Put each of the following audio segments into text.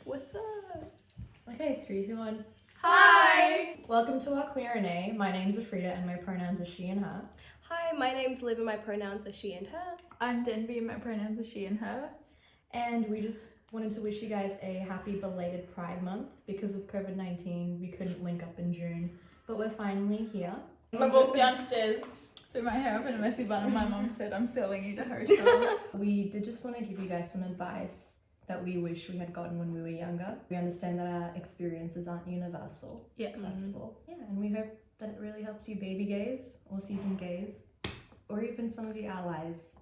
What's up? Okay, 3, 2, 1. Hi! Welcome to our Queer and A. My name's Afrida and my pronouns are she and her. Hi, my name's Liv and my pronouns are she and her. I'm Denby and my pronouns are she and her. And we just wanted to wish you guys a happy belated Pride Month. Because of COVID-19, we couldn't link up in June, but we're finally here. I walked downstairs, threw my hair up in a messy bun, and my mom said, I'm selling you to her son. We did just want to give you guys some advice that we wish we had gotten when we were younger. We understand that our experiences aren't universal, Yes. first of all. Yeah, and we hope that it really helps you baby gays or season gays, or even some of your allies.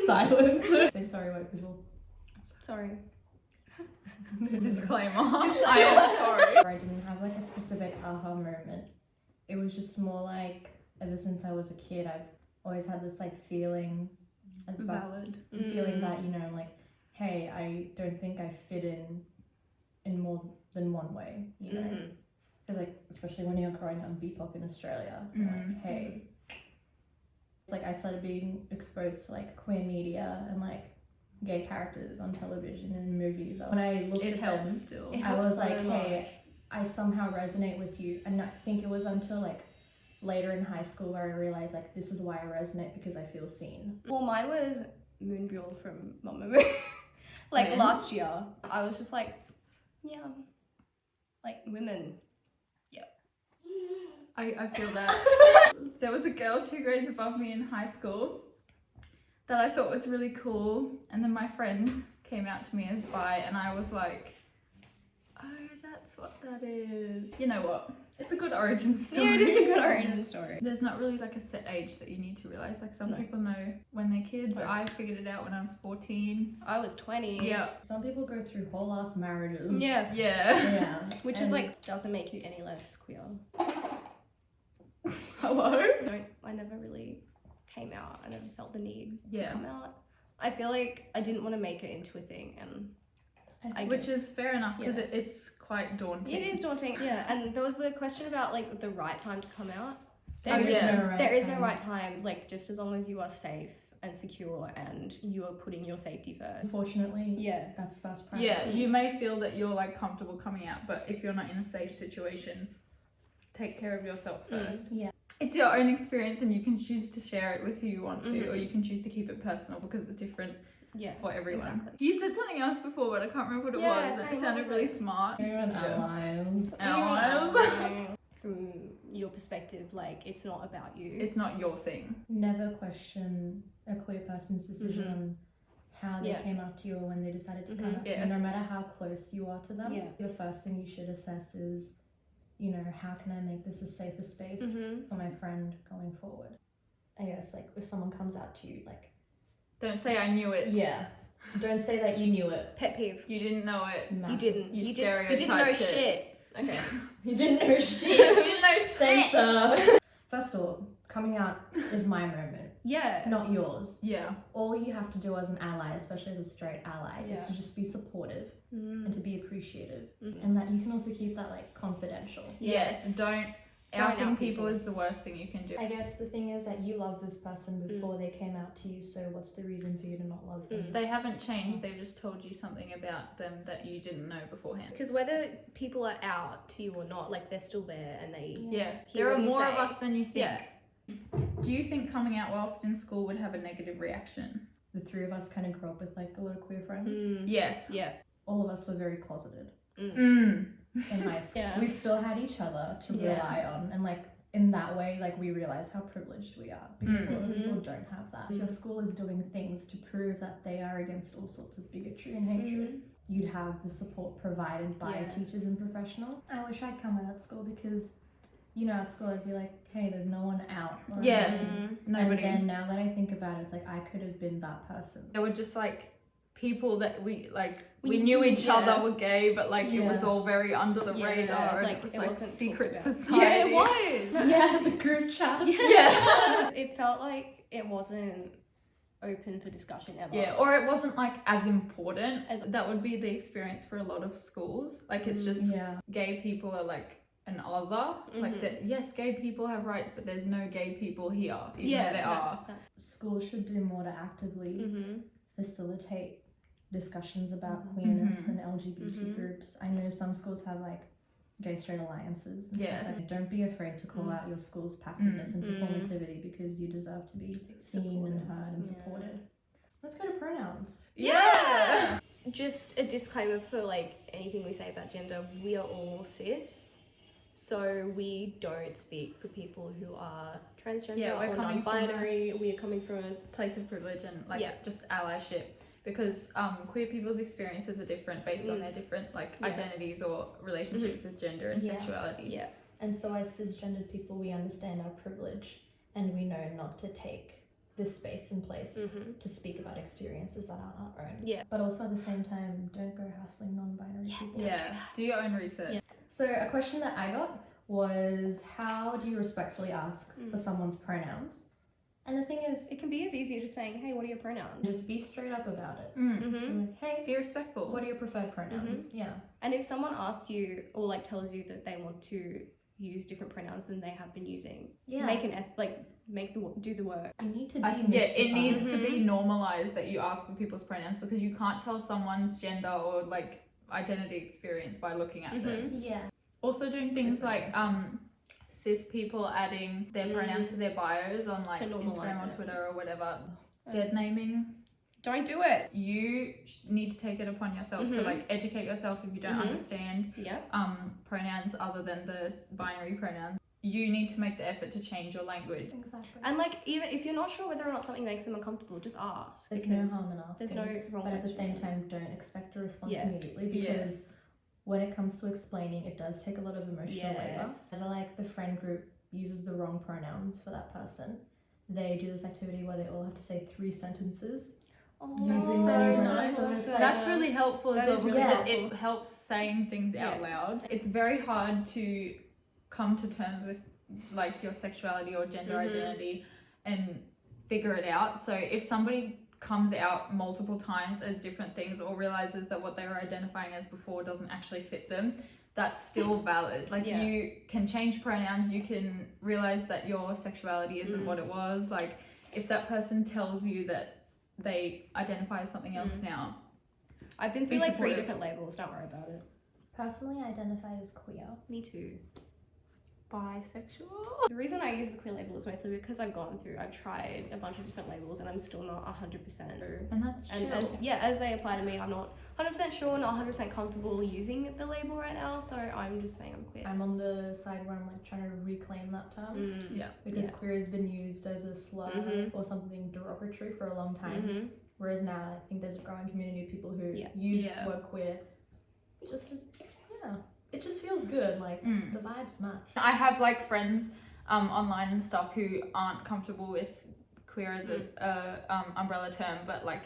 Silence. Say sorry, white people. Sorry. Disclaimer. I am sorry. I didn't have like a specific aha moment. It was just more like, ever since I was a kid, I've always had this like feeling Valid. feeling that, you know, like, hey, I don't think I fit in more than one way, you know? Because like, especially when you're growing up BIPOC in Australia, you're like, hey, it's like I started being exposed to like queer media and like gay characters on television and movies. When I looked at them, still. It I helps was so like, much. hey, I somehow resonate with you. And I think it was until like later in high school where I realized like this is why I resonate, because I feel seen. Well, mine was Moonbuell from Mamma Moo. Like When? last year, I was just like, yeah, like women. I feel that. There was a girl 2 grades above me in high school that I thought was really cool, and then my friend came out to me as bi, and I was like, oh, that's what that is. You know what? It's a good origin story. Yeah, it is a good origin story. There's not really like a set age that you need to realize. Like some No. people know when they're kids. Right. I figured it out when I was 14. I was 20. Yeah. Some people go through whole ass marriages. Yeah. Yeah. Yeah. Which is And like, doesn't make you any less queer. Hello? I never really came out. I never felt the need Yeah. to come out. I feel like I didn't want to make it into a thing, and Which is fair enough, because Yeah. it's quite daunting. it is daunting. Yeah, and there was the question about like the right time to come out. Oh, yeah. There is no right time, like just as long as you are safe and secure and you are putting your safety first. Unfortunately, Yeah. that's first priority. Yeah, you may feel that you're like comfortable coming out, but if you're not in a safe situation, take care of yourself first. Yeah. It's your own experience, and you can choose to share it with who you want to, Mhm. or you can choose to keep it personal because it's different Yeah. for everyone. Exactly. You said something else before, but I can't remember what it Yeah, was. same, It what sounded was really it? smart. Everyone Yeah. allies. Allies. From your perspective, like it's not about you. It's not your thing. Never question a queer person's decision Mhm. on how they Yeah. came out to you or when they decided to come Mhm. out to you, Yes. no matter how close you are to them. Yeah. The first thing you should assess is, you know, how can I make this a safer space Mhm. for my friend going forward? I guess, like, if someone comes out to you, like, Don't say I knew it. yeah, don't say that you knew it. Pet peeve. You didn't know it. You Massive. didn't. You You didn't know stereotyped it. shit. Okay. You didn't know shit. You didn't know shit. Censor. First of all, coming out is my moment, Yeah. not yours. Yeah. All you have to do as an ally, especially as a straight ally, is Yeah. to just be supportive and to be appreciative. Mhm. And that you can also keep that like confidential. Yes. Don't outing out people people. is the worst thing you can do. I guess the thing is that you love this person before they came out to you, so what's the reason for you to not love them? They haven't changed, they've just told you something about them that you didn't know beforehand. Because whether people are out to you or not, like they're still there and they. Yeah, Hear there are what you more say. of us than you think. Yeah. Do you think coming out whilst in school would have a negative reaction? The three of us kind of grew up with like a lot of queer friends. Yes. Yeah. All of us were very closeted Mm. in high school. Yeah. We still had each other to Yes. rely on, and like in that way, like we realize how privileged we are, because a lot of people don't have that. If your school is doing things to prove that they are against all sorts of bigotry and hatred, you'd have the support provided by Yeah. teachers and professionals. I wish I'd come out at school, because, you know, at school I'd be like, hey, there's no one out. Or Yeah. anything. Nobody. And then now that I think about it, it's like I could have been that person. They were just like people that we like. We We knew knew, each yeah. other were gay, but like it was Yeah. all very under the Yeah, radar. And like, it was it like wasn't secret talked about. society. Yeah, it was. Yeah, the group chat. Yeah. It felt like it wasn't open for discussion ever. Yeah, or it wasn't like as important As- that would be the experience for a lot of schools. Like it's just Yeah. gay people are like an other. Like that. Yes, gay people have rights, but there's no gay people here. Even though there are. That's Schools should do more to actively facilitate discussions about queerness and LGBT Mhm. groups. I know some schools have like gay straight alliances and Yes. stuff like that. Don't be afraid to call out your school's passiveness and performativity, because you deserve to be seen and heard and supported. Let's go to pronouns. Yeah. Just a disclaimer for like anything we say about gender, we are all cis, so we don't speak for people who are transgender Yeah, we're or coming from non-binary. We are coming from a Place of privilege and like Yeah. just allyship, because queer people's experiences are different based on their different like Yeah. identities or relationships with gender and sexuality. yeah. And so as cisgendered people, we understand our privilege and we know not to take this space and place to speak about experiences that aren't our own. Yeah. But also at the same time, don't go hassling non-binary people. Yeah. Do your own research. Yeah. So a question that I got was, how do you respectfully ask for someone's pronouns? And the thing is, It can be as easy as just saying, hey, what are your pronouns? just be straight up about it. Mm-hmm. Like, hey, Be respectful. what are your preferred pronouns? Yeah. And if someone asks you or like tells you that they want to use different pronouns than they have been using, make an do the work. You need to it needs to be normalized that you ask for people's pronouns, because you can't tell someone's gender or like identity experience by looking at them. Yeah. Also doing things like cis people adding their pronouns to their bios on like To normalise Instagram or it. Twitter or whatever. Dead naming. Don't do it. You need to take it upon yourself to like educate yourself if you don't understand Yeah. pronouns other than the binary pronouns. You need to make the effort to change your language. Exactly. And like, even if you're not sure whether or not something makes them uncomfortable, just ask. There's no because harm in asking. there's no wrong But at the way to same do it. time, don't expect a response Yeah. immediately, because when it comes to explaining, it does take a lot of emotional labor. Yes. Whenever like the friend group uses the wrong pronouns for that person, they do this activity where they all have to say 3 sentences using so many nice. pronouns. So it's like, That's really helpful as That well, is because really it helps saying things out loud. It's very hard to come to terms with like your sexuality or gender identity and figure it out. So if somebody comes out multiple times as different things, or realizes that what they were identifying as before doesn't actually fit them, that's still valid. Like you can change pronouns, you can realize that your sexuality isn't what it was. Like if that person tells you that they identify as something else now, I've been through like 3 different labels, don't worry about it. personally, I identify as queer. Me too. bisexual. The reason I use the queer label is mostly because I've tried a bunch of different labels and I'm still not 100% sure. And that's And as they apply to me, I'm not 100% sure, not 100% comfortable using the label right now, so I'm just saying I'm queer. I'm on the side where I'm like trying to reclaim that term. Because queer has been used as a slur or something derogatory for a long time. Whereas now I think there's a growing community of people who use the word queer. It just feels good, like the vibes match. I have like friends online and stuff who aren't comfortable with queer as a umbrella term, but like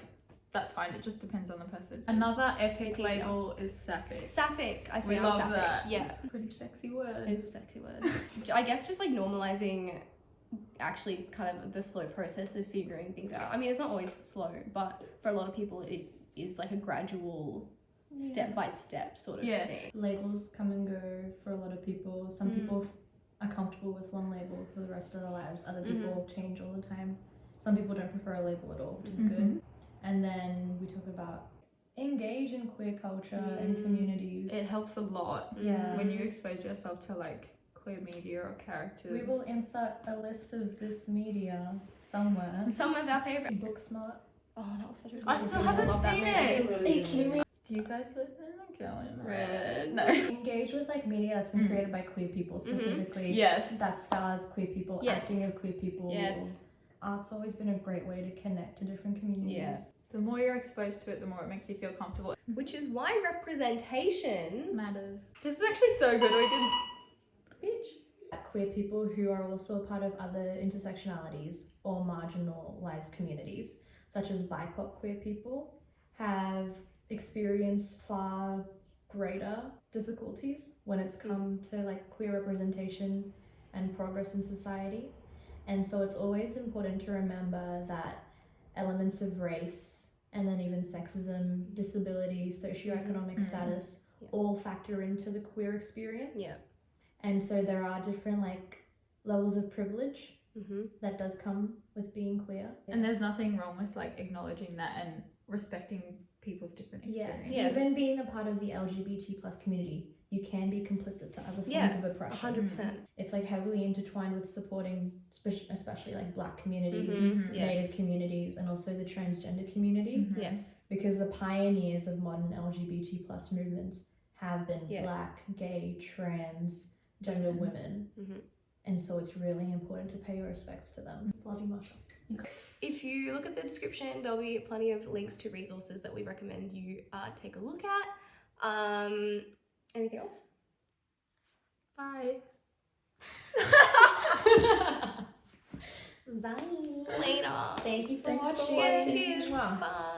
that's fine, it just depends on the person. Another epic label is sapphic. Sapphic, I say We I'm love sapphic. that. Yeah. Pretty sexy word. It is a sexy word. I guess just like normalizing actually kind of the slow process of figuring things out. I mean, it's not always slow, but for a lot of people it is like a gradual step by step sort of thing. Labels come and go for a lot of people. Some people are comfortable with one label for the rest of their lives. Other people change all the time. Some people don't prefer a label at all, which is good. And then we talk about engage in queer culture and communities. It helps a lot when you expose yourself to like queer media or characters. We will insert a list of this media somewhere. Some of our favorite. Booksmart. Oh, that was such a good I still haven't seen it. Are you kidding me? Do you guys listen to Killing Red? No. Engage with like media that's been created by queer people specifically. Yes. That stars queer people, acting as queer people. Yes. Art's always been a great way to connect to different communities. Yeah. The more you're exposed to it, the more it makes you feel comfortable. Which is why representation Matters. This is actually so good. We didn't. Queer people who are also a part of other intersectionalities or marginalized communities, such as BIPOC queer people, have experienced far greater difficulties when it's come to like queer representation and progress in society. And so it's always important to remember that elements of race and then even sexism, disability, socioeconomic status all factor into the queer experience. Yeah. And so there are different like levels of privilege that does come with being queer. And there's nothing wrong with like acknowledging that and respecting people's different Yeah, experiences. Yes. even being a part of the LGBT plus community, you can be complicit to other forms Yeah, of oppression. 100%. It's like heavily intertwined with supporting, especially like Black communities, Mhm. Native Yes. communities, and also the transgender community, Mhm. Yes. because the pioneers of modern LGBT plus movements have been Yes. Black, gay, trans, gender women, Mhm. and so it's really important to pay your respects to them. Love you, Masha. If you look at the description, there'll be plenty of links to resources that we recommend you take a look at. Anything else? Bye. Bye. Later. Thank you for Thanks for watching. Yeah, watching. cheers. Mwah. Bye.